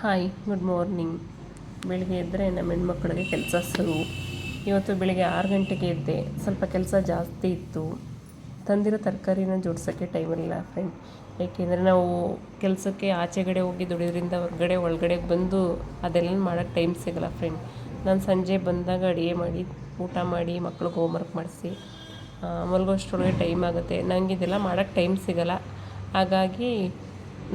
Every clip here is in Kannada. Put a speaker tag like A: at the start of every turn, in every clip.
A: Hi, good morning. ಬೆಳಿಗ್ಗೆ ಎದ್ದರೆ ನಮ್ಮ ಹೆಣ್ಮಕ್ಳಿಗೆ ಕೆಲಸ ಶುರು. ಇವತ್ತು ಬೆಳಿಗ್ಗೆ 6 ಗಂಟೆಗೆ ಎದ್ದೆ. ಸ್ವಲ್ಪ ಕೆಲಸ ಜಾಸ್ತಿ ಇತ್ತು. ತಂದಿರೋ ತರಕಾರಿನ ಜೋಡಿಸೋಕ್ಕೆ ಟೈಮ್ ಇರಲಿಲ್ಲ ಫ್ರೆಂಡ್. ಏಕೆಂದರೆ ನಾವು ಕೆಲಸಕ್ಕೆ ಆಚೆಗಡೆ ಹೋಗಿ ದುಡಿಯೋದ್ರಿಂದ ಒಳಗಡೆ ಬಂದು ಅದೆಲ್ಲ ಮಾಡೋಕ್ಕೆ ಟೈಮ್ ಸಿಗೋಲ್ಲ ಫ್ರೆಂಡ್. ನಾನು ಸಂಜೆ ಬಂದಾಗ ಅಡುಗೆ ಮಾಡಿ ಊಟ ಮಾಡಿ ಮಕ್ಳಿಗೆ ಹೋಮ್ವರ್ಕ್ ಮಾಡಿಸಿ ಮಲಗೋಷ್ಟರೊಳಗೆ ಟೈಮ್ ಆಗುತ್ತೆ. ನನಗೆ ಇದೆಲ್ಲ ಮಾಡೋಕ್ಕೆ ಟೈಮ್ ಸಿಗೋಲ್ಲ. ಹಾಗಾಗಿ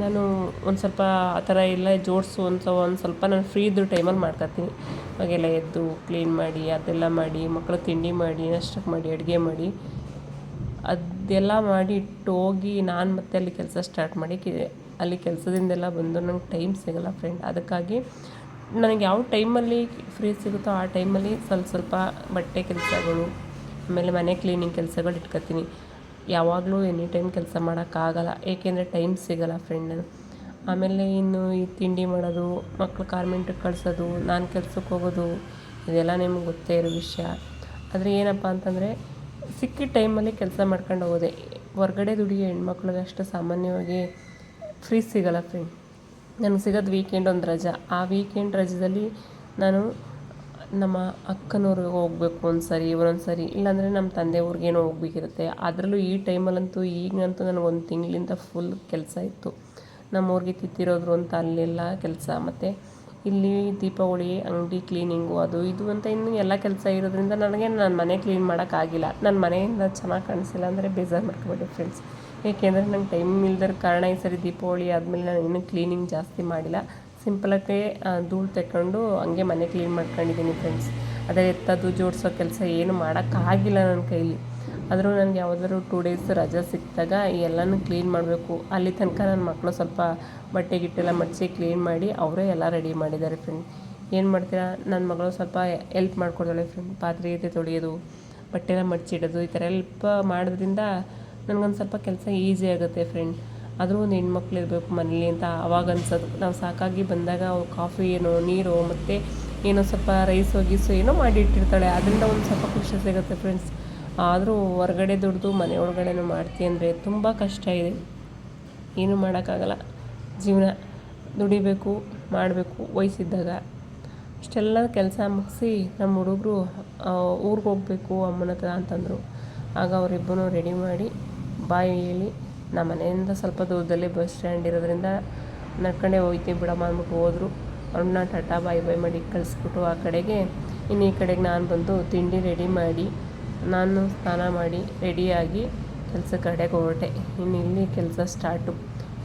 A: ನಾನು ಒಂದು ಸ್ವಲ್ಪ ಆ ಥರ ಎಲ್ಲ ಜೋಡಿಸು ಒಂದು ಸ್ವಲ್ಪ ನಾನು ಫ್ರೀ ಇದ್ದು ಟೈಮಲ್ಲಿ ಮಾಡ್ಕೊತೀನಿ. ಅವಾಗೆಲ್ಲ ಎದ್ದು ಕ್ಲೀನ್ ಮಾಡಿ ಅದೆಲ್ಲ ಮಾಡಿ ಮಕ್ಕಳು ತಿಂಡಿ ಮಾಡಿ ನಾಷ್ಟಕ್ಕೆ ಮಾಡಿ ಅಡುಗೆ ಮಾಡಿ ಅದೆಲ್ಲ ಮಾಡಿ ಇಟ್ಟು ಹೋಗಿ ನಾನು ಮತ್ತೆ ಅಲ್ಲಿ ಕೆಲಸ ಸ್ಟಾರ್ಟ್ ಮಾಡಿ ಅಲ್ಲಿ ಕೆಲಸದಿಂದೆಲ್ಲ ಬಂದು ನಂಗೆ ಟೈಮ್ ಸಿಗೋಲ್ಲ ಫ್ರೆಂಡ್. ಅದಕ್ಕಾಗಿ ನನಗೆ ಯಾವ ಟೈಮಲ್ಲಿ ಫ್ರೀ ಸಿಗುತ್ತೋ ಆ ಟೈಮಲ್ಲಿ ಸ್ವಲ್ಪ ಬಟ್ಟೆ ಕೆಲಸಗಳು ಆಮೇಲೆ ಮನೆ ಕ್ಲೀನಿಂಗ್ ಕೆಲಸಗಳು ಇಟ್ಕೊತೀನಿ. ಯಾವಾಗಲೂ ಎನಿ ಟೈಮ್ ಕೆಲಸ ಮಾಡೋಕ್ಕಾಗಲ್ಲ, ಏಕೆಂದರೆ ಟೈಮ್ ಸಿಗೋಲ್ಲ ಫ್ರೆಂಡ್. ಆಮೇಲೆ ಇನ್ನು ಈ ತಿಂಡಿ ಮಾಡೋದು, ಮಕ್ಳು ಕಾರ್ಮೆಂಟಿಗೆ ಕಳಿಸೋದು, ನಾನು ಕೆಲ್ಸಕ್ಕೆ ಹೋಗೋದು, ಇದೆಲ್ಲ ನಿಮ್ಗೆ ಗೊತ್ತೇ ಇರೋ ವಿಷಯ. ಆದರೆ ಏನಪ್ಪ ಅಂತಂದರೆ ಸಿಕ್ಕಿದ ಟೈಮಲ್ಲಿ ಕೆಲಸ ಮಾಡ್ಕೊಂಡು ಹೋಗೋದೆ. ಹೊರ್ಗಡೆ ದುಡಿಯೋ ಹೆಣ್ಮಕ್ಳಿಗೆ ಅಷ್ಟು ಸಾಮಾನ್ಯವಾಗಿ ಫ್ರೀ ಸಿಗೋಲ್ಲ ಫ್ರೆಂಡ್. ನನಗೆ ಸಿಗೋದು ವೀಕೆಂಡ್ ಒಂದು ರಜಾ. ಆ ವೀಕೆಂಡ್ ರಜದಲ್ಲಿ ನಾನು ನಮ್ಮ ಅಕ್ಕನವ್ರಿಗೆ ಹೋಗಬೇಕು ಒಂದೊಂದು ಸರಿ, ಇಲ್ಲಾಂದರೆ ನಮ್ಮ ತಂದೆ ಊರಿಗೇನೋ ಹೋಗ್ಬೇಕಿರುತ್ತೆ. ಅದರಲ್ಲೂ ಈ ಟೈಮಲ್ಲಂತೂ ಈಗಂತೂ ನನಗೆ ತಿಂಗಳಿಂದ ಫುಲ್ ಕೆಲಸ ಇತ್ತು. ನಮ್ಮ ಊರಿಗೆ ತಿತ್ತಿರೋದ್ರು ಅಂತ ಅಲ್ಲೆಲ್ಲ ಕೆಲಸ, ಮತ್ತು ಇಲ್ಲಿ ದೀಪಾವಳಿ ಅಂಗಡಿ ಕ್ಲೀನಿಂಗು ಅದು ಇದು ಅಂತ ಇನ್ನೂ ಎಲ್ಲ ಕೆಲಸ ಇರೋದ್ರಿಂದ ನನಗೆ ನನ್ನ ಮನೆ ಕ್ಲೀನ್ ಮಾಡೋಕ್ಕಾಗಿಲ್ಲ. ನನ್ನ ಮನೆಯಿಂದ ಚೆನ್ನಾಗಿ ಕಾಣಿಸಿಲ್ಲ ಅಂದರೆ ಬೇಜಾರು ಮಾಡ್ಕೊಬೇಡಿ ಫ್ರೆಂಡ್ಸ್. ಏಕೆಂದರೆ ನಂಗೆ ಟೈಮ್ ಇಲ್ದಿರೋ ಕಾರಣ ಈ ಸರಿ ದೀಪಾವಳಿ ಆದಮೇಲೆ ನಾನು ಇನ್ನೂ ಕ್ಲೀನಿಂಗ್ ಜಾಸ್ತಿ ಮಾಡಿಲ್ಲ. ಸಿಂಪಲಾಗಿ ಧೂಳು ತೆಕ್ಕೊಂಡು ಹಂಗೆ ಮನೆ ಕ್ಲೀನ್ ಮಾಡ್ಕೊಂಡಿದ್ದೀನಿ ಫ್ರೆಂಡ್ಸ್. ಅದೇ ಎತ್ತದು ಜೋಡಿಸೋ ಕೆಲಸ ಏನು ಮಾಡೋಕ್ಕಾಗಿಲ್ಲ ನನ್ನ ಕೈಲಿ. ಆದರೂ ನನಗೆ ಯಾವುದಾದ್ರು 2 ಡೇಸ್ ರಜೆ ಸಿಕ್ಕಿದಾಗ ಎಲ್ಲನೂ ಕ್ಲೀನ್ ಮಾಡಬೇಕು. ಅಲ್ಲಿ ತನಕ ನನ್ನ ಮಕ್ಕಳು ಸ್ವಲ್ಪ ಬಟ್ಟೆ ಗಿಟ್ಟೆಲ್ಲ ಮಡಿಸಿ ಕ್ಲೀನ್ ಮಾಡಿ ಅವರೇ ಎಲ್ಲ ರೆಡಿ ಮಾಡಿದ್ದಾರೆ ಫ್ರೆಂಡ್. ಏನು ಮಾಡ್ತೀರಾ, ನನ್ನ ಮಗಳು ಸ್ವಲ್ಪ ಎಲ್ಪ್ ಮಾಡ್ಕೊಡ್ತಾಳೆ ಫ್ರೆಂಡ್. ಪಾತ್ರೆ ತೊಳೆಯೋದು, ಬಟ್ಟೆ ಎಲ್ಲ ಮಡಿಸಿಡೋದು, ಈ ಥರ ಎಲ್ಪ್ ಮಾಡೋದ್ರಿಂದ ನನಗೊಂದು ಸ್ವಲ್ಪ ಕೆಲಸ ಈಸಿ ಆಗುತ್ತೆ ಫ್ರೆಂಡ್. ಆದರೂ ಒಂದು ಹೆಣ್ಮಕ್ಳು ಇರಬೇಕು ಮನೇಲಿ ಅಂತ ಆವಾಗ ಅನ್ಸೋದು. ನಾವು ಸಾಕಾಗಿ ಬಂದಾಗ ಅವ್ರು ಕಾಫಿ ಏನೋ ನೀರು ಮತ್ತು ಏನೋ ಸ್ವಲ್ಪ ರೈಸು ಗೀಸು ಏನೋ ಮಾಡಿ ಇಟ್ಟಿರ್ತಾಳೆ. ಅದರಿಂದ ಒಂದು ಸ್ವಲ್ಪ ಖುಷಿ ಸಿಗುತ್ತೆ ಫ್ರೆಂಡ್ಸ್. ಆದರೂ ಹೊರಗಡೆ ದುಡ್ದು ಮನೆ ಒಳಗಡೆನೂ ಮಾಡ್ತೀವಿ ಅಂದರೆ ತುಂಬ ಕಷ್ಟ ಇದೆ. ಏನೂ ಮಾಡೋಕ್ಕಾಗಲ್ಲ. ಜೀವನ ದುಡಿಬೇಕು, ಮಾಡಬೇಕು. ವಯಸ್ಸಿದ್ದಾಗ ಇಷ್ಟೆಲ್ಲ ಕೆಲಸ ಮುಗಿಸಿ ನಮ್ಮ ಹುಡುಗರು ಊರಿಗೆ ಹೋಗಬೇಕು ಅಮ್ಮನ ಹತ್ರ ಅಂತಂದರು. ಆಗ ಅವರಿಬ್ಬರೂ ರೆಡಿ ಮಾಡಿ ಬಾಯ್ ಹೇಳಿ ನಮ್ಮ ಮನೆಯಿಂದ ಸ್ವಲ್ಪ ದೂರದಲ್ಲಿ ಬಸ್ ಸ್ಟ್ಯಾಂಡ್ ಇರೋದ್ರಿಂದ ನಡ್ಕೊಂಡೇ ಹೋಗ್ತೀವಿ ಬಿಡಮ್ಮ ಅಂದ್ಬಿಟ್ಟು ಹೋದರು. ಅವ್ರನ್ನ ಟಾಟಾ ಬಾಯ್ ಮಾಡಿ ಕಳಿಸ್ಬಿಟ್ಟು ಆ ಕಡೆಗೆ ಇನ್ನು ಈ ಕಡೆಗೆ ನಾನು ಬಂದು ತಿಂಡಿ ರೆಡಿ ಮಾಡಿ ನಾನು ಸ್ನಾನ ಮಾಡಿ ರೆಡಿಯಾಗಿ ಕೆಲಸ ಕಡೆಗೆ ಹೊರಟೆ. ಇನ್ನು ಇಲ್ಲಿ ಕೆಲಸ ಸ್ಟಾರ್ಟು.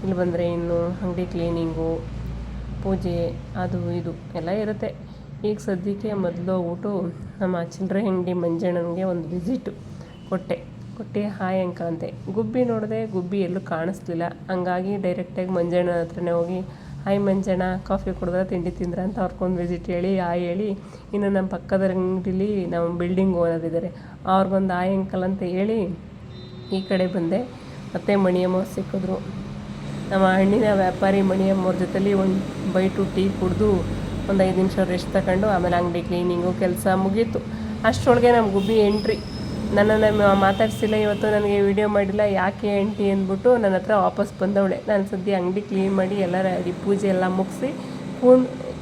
A: ಇಲ್ಲಿ ಬಂದರೆ ಇನ್ನು ಅಂಗಡಿ ಕ್ಲೀನಿಂಗು, ಪೂಜೆ ಅದು ಇದು ಎಲ್ಲ ಇರುತ್ತೆ. ಈಗ ಸದ್ಯಕ್ಕೆ ಮೊದಲು ಹೋಗ್ಬಿಟ್ಟು ನಮ್ಮ ಚಿಲ್ಲರೆ ಅಂಗಡಿ ಮಂಜಣ್ಣನಿಗೆ ಒಂದು ವಿಸಿಟು ಕೊಟ್ಟು ಹಾಯ್ ಅಂಕಲ್ ಅಂತೆ. ಗುಬ್ಬಿ ನೋಡಿದೆ, ಗುಬ್ಬಿ ಎಲ್ಲೂ ಕಾಣಿಸ್ಲಿಲ್ಲ. ಹಂಗಾಗಿ ಡೈರೆಕ್ಟಾಗಿ ಮಂಜಣ್ಣ ಹತ್ರನೇ ಹೋಗಿ ಹಾಯ್ ಮಂಜಣ್ಣ, ಕಾಫಿ ಕುಡಿದ್ರೆ ತಿಂಡಿ ತಿಂದ್ರೆ ಅಂತ ಅವ್ರಿಗೊಂದು ವಿಸಿಟ್ ಹೇಳಿ ಹಾಯ್ ಹೇಳಿ, ಇನ್ನು ನಮ್ಮ ಪಕ್ಕದ ಅಂಗಡೀಲಿ ನಮ್ಮ ಬಿಲ್ಡಿಂಗ್ ಓನರ್ ಇದ್ದಾರೆ, ಅವ್ರಿಗೊಂದು ಹಾಯ್ ಅಂಕಲ್ ಅಂತ ಹೇಳಿ ಈ ಕಡೆ ಬಂದೆ. ಮತ್ತು ಮಣಿಯಮ್ಮವ್ರು ಸಿಕ್ಕಿದ್ರು. ನಮ್ಮ ಹಣ್ಣಿನ ವ್ಯಾಪಾರಿ ಮಣಿಯಮ್ಮವ್ರ ಜೊತೆಲಿ ಒಂದು ಬೈಟು ಟೀ ಕುಡಿದು ಒಂದು 5 ನಿಮಿಷ ರೆಸ್ಟ್ ತಗೊಂಡು ಆಮೇಲೆ ಅಂಗಡಿ ಕ್ಲೀನಿಂಗು ಕೆಲಸ ಮುಗೀತು. ಅಷ್ಟರೊಳಗೆ ನಮ್ಮ ಗುಬ್ಬಿ ಎಂಟ್ರಿ. ನನ್ನನ್ನು ಮಾತಾಡಿಸಿಲ್ಲ, ಇವತ್ತು ನನಗೆ ವೀಡಿಯೋ ಮಾಡಿಲ್ಲ, ಯಾಕೆ ಆಂಟಿ ಅಂದ್ಬಿಟ್ಟು ನನ್ನ ಹತ್ರ ವಾಪಸ್ ಬಂದವಳೆ. ನಾನು ಸದ್ಯ ಅಂಗಡಿ ಕ್ಲೀನ್ ಮಾಡಿ ಎಲ್ಲ ರೆಡಿ ಪೂಜೆ ಎಲ್ಲ ಮುಗಿಸಿ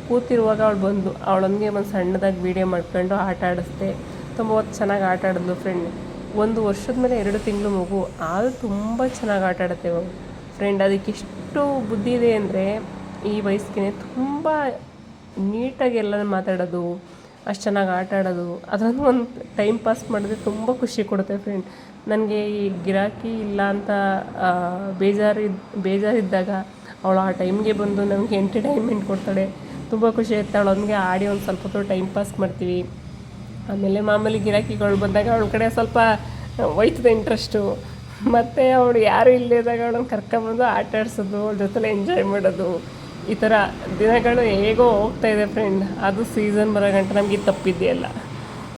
A: ಕೂತಿರುವಾಗ ಅವಳು ಬಂದು ಅವಳೊಂದಿಗೆ ಒಂದು ಸಣ್ಣದಾಗಿ ವೀಡಿಯೋ ಮಾಡ್ಕೊಂಡು ಆಟ ಆಡಿಸ್ದೆ. ತುಂಬ ಹೊತ್ತು ಚೆನ್ನಾಗಿ ಆಟ ಆಡಿದ್ಲು ಫ್ರೆಂಡ್. 1 ವರ್ಷದ ಮೇಲೆ 2 ತಿಂಗಳು ಮಗು, ಆದರೂ ತುಂಬ ಚೆನ್ನಾಗಿ ಆಟ ಆಡುತ್ತೆ ಫ್ರೆಂಡ್. ಅದಕ್ಕೆ ಎಷ್ಟು ಬುದ್ಧಿ ಇದೆ ಅಂದರೆ ಈ ವಯಸ್ಸಿಗೆ ತುಂಬ ನೀಟಾಗಿ ಎಲ್ಲ ಮಾತಾಡೋದು, ಅಷ್ಟು ಚೆನ್ನಾಗಿ ಆಟ ಆಡೋದು, ಅದನ್ನು ಒಂದು ಟೈಮ್ ಪಾಸ್ ಮಾಡಿದ್ರೆ ತುಂಬ ಖುಷಿ ಕೊಡುತ್ತೆ ಫ್ರೆಂಡ್. ನನಗೆ ಈ ಗಿರಾಕಿ ಇಲ್ಲ ಅಂತ ಬೇಜಾರಿದ್ದಾಗ ಅವಳು ಆ ಟೈಮ್ಗೆ ಬಂದು ನಮಗೆ ಎಂಟರ್ಟೈನ್ಮೆಂಟ್ ಕೊಡ್ತಾಳೆ. ತುಂಬ ಖುಷಿ ಆಗುತ್ತೆ. ಅವಳೊಂದಿಗೆ ಆಡಿ ಒಂದು ಸ್ವಲ್ಪ ಹೊತ್ತು ಟೈಮ್ ಪಾಸ್ ಮಾಡ್ತೀವಿ. ಆಮೇಲೆ ಮಾಮೂಲಿ ಗಿರಾಕಿಗಳು ಬಂದಾಗ ಅವಳ ಕಡೆ ಸ್ವಲ್ಪ ಹೋಯ್ತದೆ ಇಂಟ್ರೆಸ್ಟು. ಮತ್ತು ಅವಳು ಯಾರು ಇಲ್ಲದಾಗ ಅವಳನ್ನು ಕರ್ಕೊಂಬಂದು ಆಟ ಆಡಿಸೋದು, ಅವಳ ಜೊತೆಲೆ ಎಂಜಾಯ್ ಮಾಡೋದು, ಈ ಥರ ದಿನಗಳು ಹೇಗೋ ಹೋಗ್ತಾಯಿದೆ ಫ್ರೆಂಡ್. ಅದು ಸೀಸನ್ ಬರೋ ಗಂಟೆ ನಮಗೆ ತಪ್ಪಿದೆಯಲ್ಲ.